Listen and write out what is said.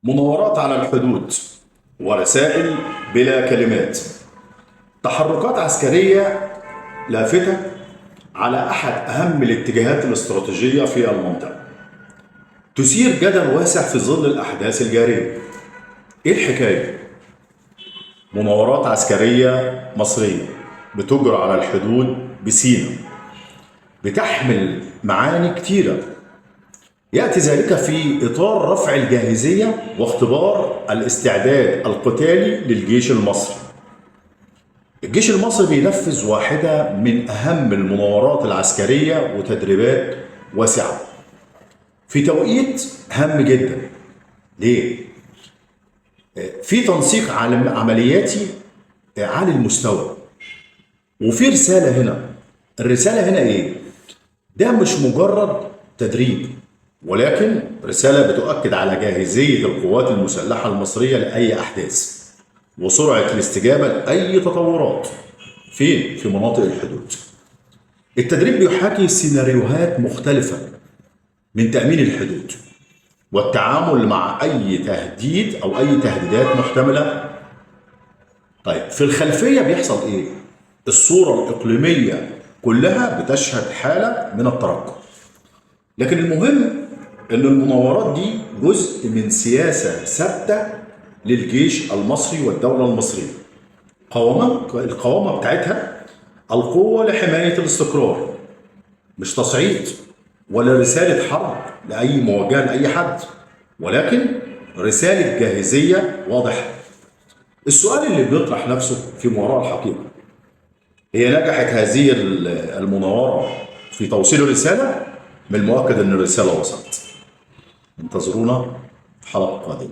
مناورات على الحدود ورسائل بلا كلمات. تحركات عسكرية لافتة على أحد أهم الاتجاهات الاستراتيجية في المنطقة، تثير جدل واسع في ظل الأحداث الجارية. إيه الحكاية؟ مناورات عسكرية مصرية بتجرى على الحدود بسيناء بتحمل معاني كتيرة، يأتي ذلك في إطار رفع الجاهزية واختبار الاستعداد القتالي للجيش المصري. الجيش المصري بينفذ واحدة من أهم المناورات العسكرية وتدريبات واسعة في توقيت هام جدا. ليه؟ في تنسيق عملياتي عالي المستوى، وفي رسالة هنا. الرسالة هنا إيه؟ ده مش مجرد تدريب، ولكن رسالة بتؤكد على جاهزية القوات المسلحة المصرية لأي أحداث وسرعة الاستجابة لأي تطورات في مناطق الحدود. التدريب بيحاكي سيناريوهات مختلفة من تأمين الحدود والتعامل مع أي تهديد أو أي تهديدات محتملة. طيب في الخلفية بيحصل إيه؟ الصورة الإقليمية كلها بتشهد حالة من الترقب، لكن المهم ان المناورات دي جزء من سياسه ثابته للجيش المصري والدوله المصريه. القوامه بتاعتها القوه لحمايه الاستقرار، مش تصعيد ولا رساله حرب لاي موجهه لاي حد، ولكن رساله جاهزيه واضحه. السؤال اللي بيطرح نفسه في وراء الحقيقه، هي نجحت هذه المناوره في توصيل الرساله؟ من المؤكد ان الرساله وصلت. انتظرونا في حلقة قادمة.